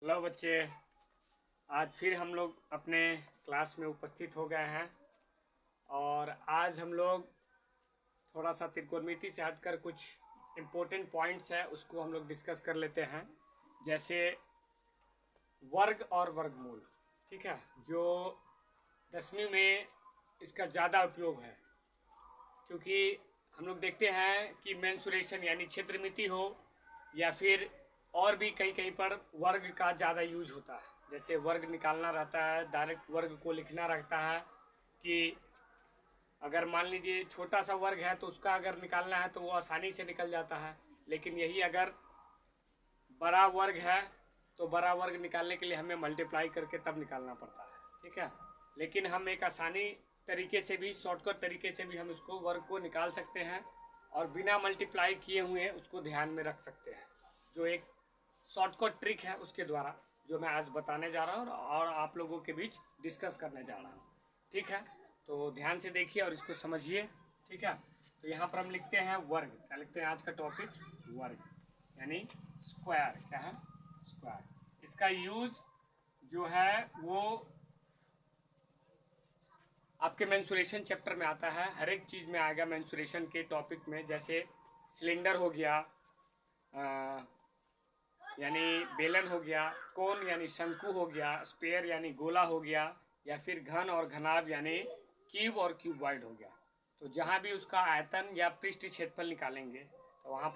Hello बच्चे, आज फिर हम लोग अपने क्लास में उपस्थित हो गए हैं और आज हम लोग थोड़ा सा त्रिकोणमिति से हटकर कुछ इम्पोर्टेंट पॉइंट्स है उसको हम लोग डिस्कस कर लेते हैं। जैसे वर्ग और वर्गमूल, ठीक है, जो 10वीं में इसका ज़्यादा उपयोग है, क्योंकि हम लोग देखते हैं कि मेंसुरेशन यानी क्षेत्रमिति हो या फिर और भी कहीं कहीं पर वर्ग का ज़्यादा यूज होता है। जैसे वर्ग निकालना रहता है, डायरेक्ट वर्ग को लिखना रहता है कि अगर मान लीजिए छोटा सा वर्ग है तो उसका अगर निकालना है तो वो आसानी से निकल जाता है, लेकिन यही अगर बड़ा वर्ग है तो बड़ा वर्ग निकालने के लिए हमें मल्टीप्लाई करके तब निकालना पड़ता है, ठीक है। लेकिन हम एक आसानी तरीके से भी, शॉर्टकट तरीके से भी हम उसको वर्ग को निकाल सकते हैं और बिना मल्टीप्लाई किए हुए उसको ध्यान में रख सकते हैं, जो एक शॉर्टकट ट्रिक है उसके द्वारा जो मैं आज बताने जा रहा हूँ और आप लोगों के बीच डिस्कस करने जा रहा हूँ, ठीक है। तो ध्यान से देखिए और इसको समझिए, ठीक है। तो यहाँ पर हम लिखते हैं वर्ग, क्या लिखते हैं आज का टॉपिक वर्ग यानी स्क्वायर। क्या है? स्क्वायर। इसका यूज जो है वो आपके मेंसुरेशन चैप्टर में आता है, हर एक चीज़ में आएगा मेंसुरेशन के टॉपिक में। जैसे सिलेंडर हो गया, यानी बेलन हो गया, कोन यानी शंकु हो गया, स्पेयर यानी गोला हो गया, या फिर घन और घनाभ यानी क्यूब और क्यूबॉइड हो गया। तो जहाँ भी उसका आयतन या पृष्ठ क्षेत्रफल निकालेंगे तो वहाँ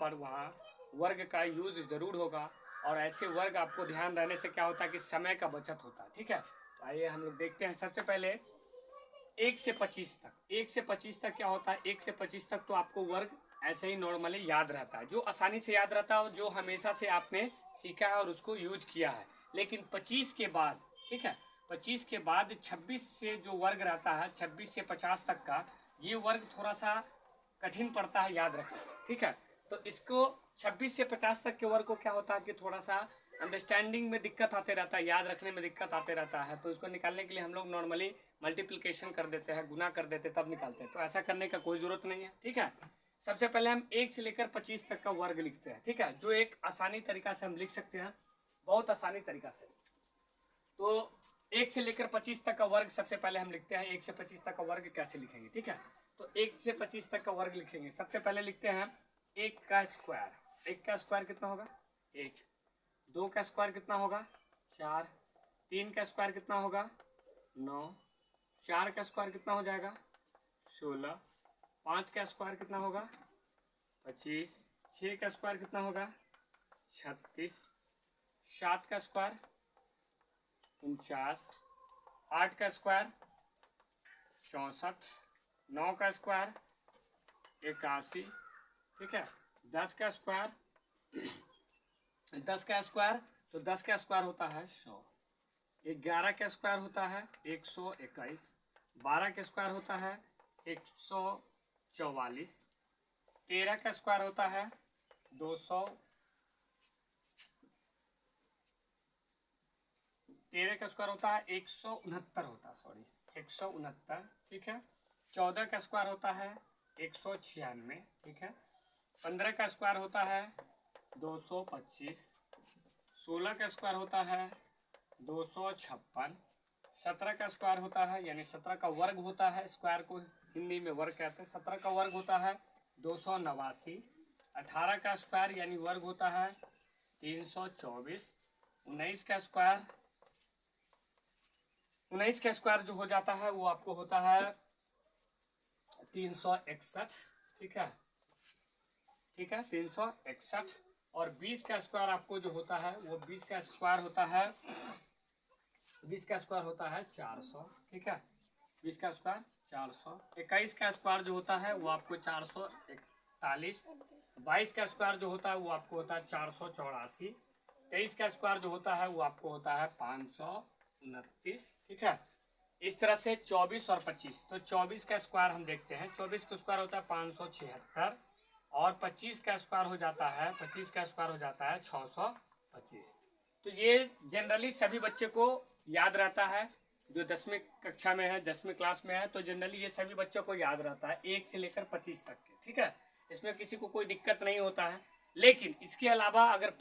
वर्ग का यूज ज़रूर होगा। और ऐसे वर्ग आपको ध्यान रहने से क्या होता है कि समय का बचत होता है, ठीक है। तो आइए हम लोग देखते हैं। सबसे पहले 1 से 25 तक, 1 से 25 तक क्या होता है? 1 से 25 तक तो आपको वर्ग ऐसे ही नॉर्मली याद रहता है, जो आसानी से याद रहता है, जो हमेशा से आपने सीखा है और उसको यूज किया है। लेकिन 25 के बाद, ठीक है, 25 के बाद 26 से जो वर्ग रहता है, 26 से 50 तक का, ये वर्ग थोड़ा सा कठिन पड़ता है याद रखना, ठीक है। तो इसको 26 से 50 तक के वर्ग को क्या होता है कि थोड़ा सा अंडरस्टैंडिंग में दिक्कत आते रहता है, याद रखने में दिक्कत आते रहता है। तो इसको निकालने के लिए हम लोग नॉर्मली मल्टीप्लिकेशन कर देते हैं, गुना कर देते हैं, तब निकालते हैं। तो ऐसा करने का कोई ज़रूरत नहीं है, ठीक है। सबसे पहले हम 1 से लेकर 25 तक का वर्ग लिखते हैं, ठीक है, जो एक आसानी तरीका से हम लिख सकते हैं, बहुत आसानी तरीका से। तो 1 से लेकर 25 तक का वर्ग सबसे पहले हम लिखते हैं। 1 से 25 तक का वर्ग कैसे लिखेंगे, ठीक है। तो 1 से 25 तक का वर्ग लिखेंगे। सबसे पहले लिखते हैं 1 का स्क्वायर। 1 का स्क्वायर कितना होगा? 1। 2 का स्क्वायर कितना होगा? 4। 3 का स्क्वायर कितना होगा? 9। 4 का स्क्वायर कितना हो जाएगा? 16। 5 का स्क्वायर कितना होगा? 25। 6 का स्क्वायर कितना होगा? 36। 7 का स्क्वायर 49। 8 का स्क्वायर 64। 9 का स्क्वायर 81, ठीक है। 10 का स्क्वायर 10 का स्क्वायर, तो 10 का स्क्वायर होता है 100। 11 का स्क्वायर होता है 121। 12 का स्क्वायर होता है 144। 13 का स्क्वायर होता है 200। 13 का स्क्वायर होता है 169 होता है, सॉरी 169, ठीक है। 14 का स्क्वायर होता है 196, ठीक है। 15 का स्क्वायर होता है 225। 16 का स्क्वायर होता है 256। 17 का स्क्वायर होता है, यानी 17 का वर्ग होता है, स्क्वायर को हिंदी में वर्ग कहते हैं। 17 का वर्ग होता है 289। 18 का स्क्वायर यानी वर्ग होता है 324। 19 का स्क्वायर, 19 का स्क्वायर जो हो जाता है वो आपको होता है 361, ठीक है, ठीक है, 361। और 20 का स्क्वायर आपको जो होता है वो 20 का स्क्वायर होता है 20 का स्क्वायर होता है 400, ठीक है। 20 का स्क्वायर 400। 21 का स्क्वायर जो होता है वो आपको 441। 22 का स्क्वायर जो होता है वो आपको होता है 484। 23 का स्क्वायर जो होता है वो आपको होता है 529, ठीक है। इस तरह से 24 और 25। तो 24 का स्क्वायर हम देखते हैं। 24 का स्क्वायर होता है 576 और 25 का स्क्वायर हो जाता है 25 का स्क्वायर हो जाता है 625। तो ये जनरली सभी बच्चे को याद रहता है, जो 10वीं कक्षा में है, 10वीं क्लास में है, तो जनरली ये सभी बच्चों को याद रहता है 1 से लेकर 25 तक के, ठीक है। इसमें किसी को कोई दिक्कत नहीं होता है। लेकिन इसके अलावा अगर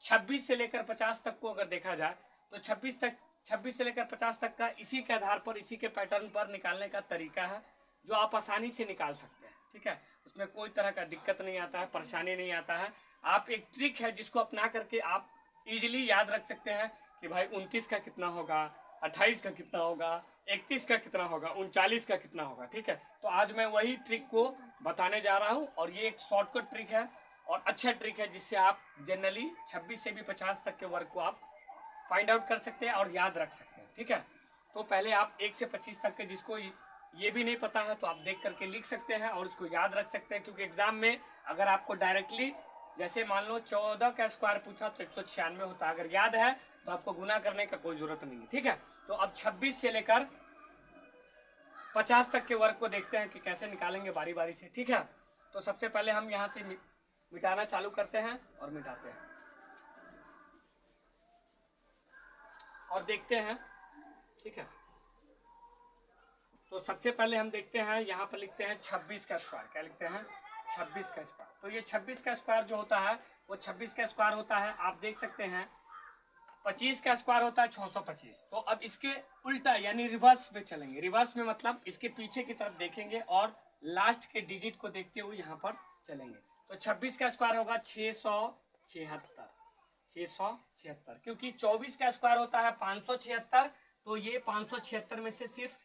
26 से लेकर 50 तक को अगर देखा जाए तो 26 से लेकर 50 तक का इसी के आधार पर, इसी के पैटर्न पर निकालने का तरीका है जो आप आसानी से निकाल सकते हैं। ठीक है, उसमें कोई तरह का दिक्कत नहीं आता है, परेशानी नहीं आता है। आप एक ट्रिक है जिसको अपना करके आप इजीली याद रख सकते हैं कि भाई 29 का कितना होगा, 28 का कितना होगा, 31 का कितना होगा, 39 का कितना होगा। ठीक है, तो आज मैं वही ट्रिक को बताने जा रहा हूँ और ये एक शॉर्टकट ट्रिक है और अच्छा ट्रिक है जिससे आप जनरली 26 से भी 50 तक के वर्ग को आप फाइंड आउट कर सकते हैं और याद रख सकते हैं। ठीक है, तो पहले आप 1 से 25 तक के जिसको ये भी नहीं पता है तो आप देख करके लिख सकते हैं और उसको याद रख सकते हैं, क्योंकि एग्जाम में अगर आपको डायरेक्टली जैसे मान लो 14 का स्क्वायर पूछा तो 196 होता है, अगर याद है तो आपको गुना करने का कोई जरूरत नहीं है। ठीक है, तो अब 26 से लेकर 50 तक के वर्ग को देखते हैं कि कैसे निकालेंगे बारी बारी से। ठीक है, तो सबसे पहले हम यहाँ से मिटाना चालू करते हैं और मिटाते हैं और देखते हैं। ठीक है, तो सबसे पहले हम देखते हैं, यहाँ पर लिखते हैं 26 का स्क्वायर। क्या लिखते हैं? 26 का स्क्वायर। तो ये 26 का स्क्वायर जो होता है वो 26 का स्क्वायर होता है, आप देख सकते हैं 25 का स्क्वायर होता है 625। तो अब इसके उल्टा यानी रिवर्स में चलेंगे। रिवर्स में मतलब इसके पीछे की तरफ देखेंगे और लास्ट के डिजिट को देखते हुए यहाँ पर चलेंगे। तो 26 का स्क्वायर होगा 676, 676, क्योंकि 24 का स्क्वायर होता है 576। तो ये 576 में से सिर्फ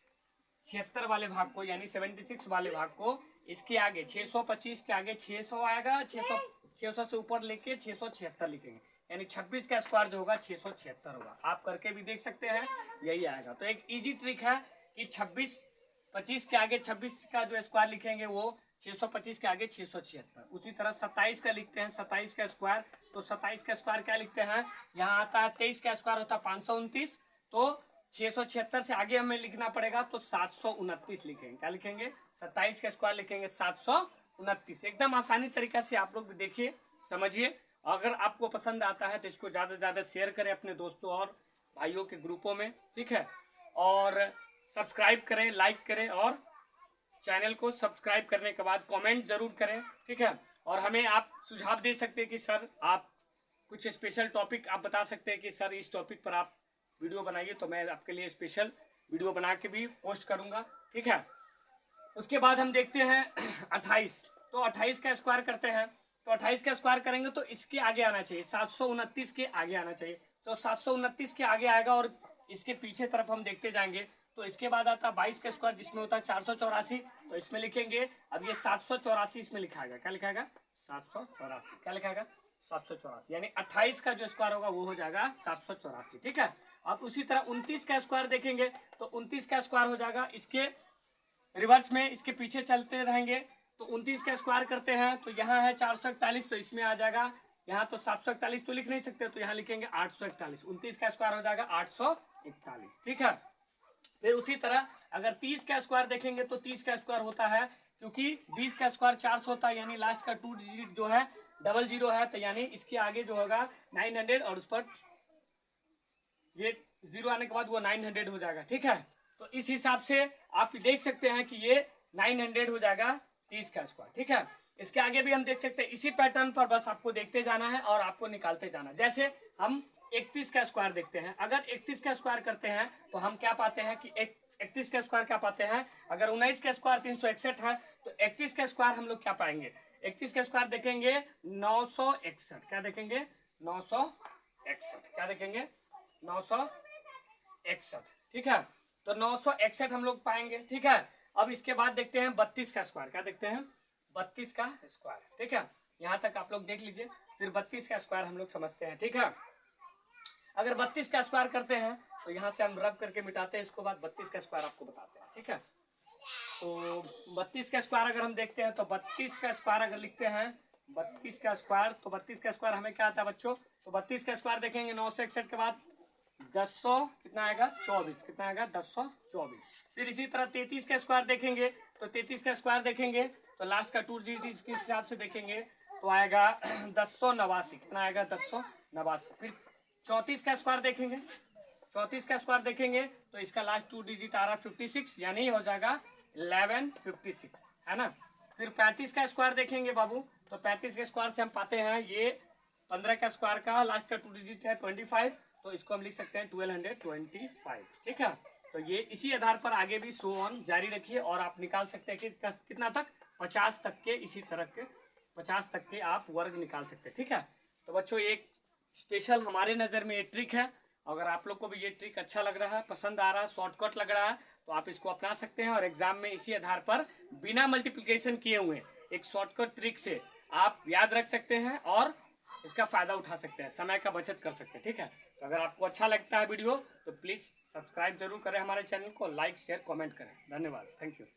76 वाले भाग को यानी 76 वाले भाग को इसके आगे 625 के आगे 600 आएगा, 600 से ऊपर लेके 676 लिखेंगे, यानी 26 का स्क्वायर जो होगा 676 होगा। आप करके भी देख सकते हैं, यही आएगा। तो एक इजी ट्रिक है कि 25 के आगे 26 का जो स्क्वायर लिखेंगे वो 625 के आगे 676। उसी तरह 27 का लिखते हैं, 27 का स्क्वायर। तो 27 का स्क्वायर क्या लिखते हैं, यहाँ आता है 23 का स्क्वायर होता है 529। तो 676 से आगे हमें लिखना पड़ेगा तो 729 लिखेंगे। क्या लिखेंगे? 27 का स्क्वायर लिखेंगे 729। एकदम आसानी तरीका से आप लोग देखिए, समझिए। अगर आपको पसंद आता है तो इसको ज़्यादा से ज़्यादा शेयर करें अपने दोस्तों और भाइयों के ग्रुपों में। ठीक है, और सब्सक्राइब करें, लाइक करें और चैनल को सब्सक्राइब करने के बाद कमेंट जरूर करें। ठीक है, और हमें आप सुझाव दे सकते हैं कि सर आप कुछ स्पेशल टॉपिक आप बता सकते हैं कि सर इस टॉपिक पर आप वीडियो बनाइए, तो मैं आपके लिए स्पेशल वीडियो बना के भी पोस्ट करूंगा। ठीक है, उसके बाद हम देखते हैं 28। तो 28 का स्क्वायर करते हैं। तो 28 का स्क्वायर करेंगे तो इसके आगे आना चाहिए, 729 के आगे आना चाहिए। तो 729 के आगे आएगा और इसके पीछे तरफ हम देखते जाएंगे तो इसके बाद आता है 22 का स्क्वायर जिसमें होता है 484। तो इसमें लिखेंगे, अब ये 784 इसमें लिखाएगा। क्या लिखाएगा? 784। क्या लिखाएगा? 784, यानी 28 का जो स्क्वायर होगा वो हो जाएगा 784। ठीक है, अब उसी तरह 29 का स्क्वायर देखेंगे तो 29 का स्क्वायर हो जाएगा इसके रिवर्स में, इसके पीछे चलते रहेंगे। तो 29 का स्क्वायर करते हैं तो यहाँ है 441, तो इसमें आ जाएगा। यहाँ तो 741 तो लिख नहीं सकते, तो यहाँ लिखेंगे 841। 29 का स्क्वायर हो जाएगा 841। ठीक है, फिर उसी तरह अगर 30 का स्क्वायर देखेंगे तो 30 का स्क्वायर होता है, क्योंकि 20 का स्क्वायर 400 होता है, यानी लास्ट का 2 डिजिट जो है 00 है, तो यानी इसके आगे जो होगा 900 और उस पर ये 0 आने के बाद वो 900 हो जाएगा। ठीक है, तो इस हिसाब से आप देख सकते हैं कि ये 900 हो जाएगा 30 का स्क्वायर। ठीक है, इसके आगे भी हम देख सकते हैं, इसी पैटर्न पर बस आपको देखते जाना है और आपको निकालते जाना है। जैसे हम 31 का स्क्वायर देखते हैं, अगर 31 का स्क्वायर करते हैं तो हम क्या पाते हैं कि 31 का स्क्वायर क्या पाते हैं, अगर 19 का स्क्वायर 361 है तो 31 का स्क्वायर हम लोग क्या पाएंगे, 31 का स्क्वायर देखेंगे 961। क्या देखेंगे? 961। क्या देखेंगे? 961। ठीक है, तो 961 हम लोग पाएंगे। ठीक है, अब इसके बाद देखते हैं 32 का स्क्वायर। क्या देखते हैं? 32 का स्क्वायर। ठीक है, यहाँ तक आप लोग देख लीजिए, फिर 32 का स्क्वायर हम लोग समझते हैं। ठीक है, अगर 32 का स्क्वायर करते हैं तो यहाँ से हम रब करके मिटाते हैं, इसको बाद 32 का स्क्वायर आपको बताते हैं। ठीक है, तो 32 का स्क्वायर अगर हम देखते हैं तो 32 का स्क्वायर अगर लिखते हैं 32 का स्क्वायर, तो 32 का स्क्वायर हमें क्या आता है बच्चों? तो 32 का स्क्वायर देखेंगे 961 के बाद 10 कितना आएगा? 24। कितना आएगा? 1024। फिर इसी तरह 33 का स्क्वायर देखेंगे तो 33 का स्क्वायर देखेंगे तो लास्ट का 2 डिजिट इसके हिसाब से देखेंगे तो आएगा 1089। कितना आएगा? 1089। फिर 34 का स्क्वायर देखेंगे, 34 का स्क्वायर देखेंगे तो इसका लास्ट 2 डिजिट आ रहा है 56, यानी हो जाएगा 1156, है ना। फिर 35 का स्क्वायर देखेंगे बाबू, तो 35 के स्क्वायर से हम पाते हैं ये 15 का स्क्वायर का लास्ट का 2 डिजिट है 25, तो इसको हम लिख सकते हैं 1225। ठीक है, तो ये इसी आधार पर आगे भी सो ऑन जारी रखिए और आप निकाल सकते हैं कि कितना तक, 50 तक के, इसी तरह के 50 तक के आप वर्ग निकाल सकते हैं। ठीक है, तो बच्चों एक स्पेशल हमारे नज़र में ये ट्रिक है। अगर आप लोग को भी ये ट्रिक अच्छा लग रहा है, पसंद आ रहा है, शॉर्टकट लग रहा है, तो आप इसको अपना सकते हैं और एग्जाम में इसी आधार पर बिना मल्टीप्लिकेशन किए हुए एक शॉर्टकट ट्रिक से आप याद रख सकते हैं और इसका फ़ायदा उठा सकते हैं, समय का बचत कर सकते हैं। ठीक है, तो अगर आपको अच्छा लगता है वीडियो तो प्लीज़ सब्सक्राइब जरूर करें हमारे चैनल को, लाइक शेयर कमेंट करें। धन्यवाद, थैंक यू।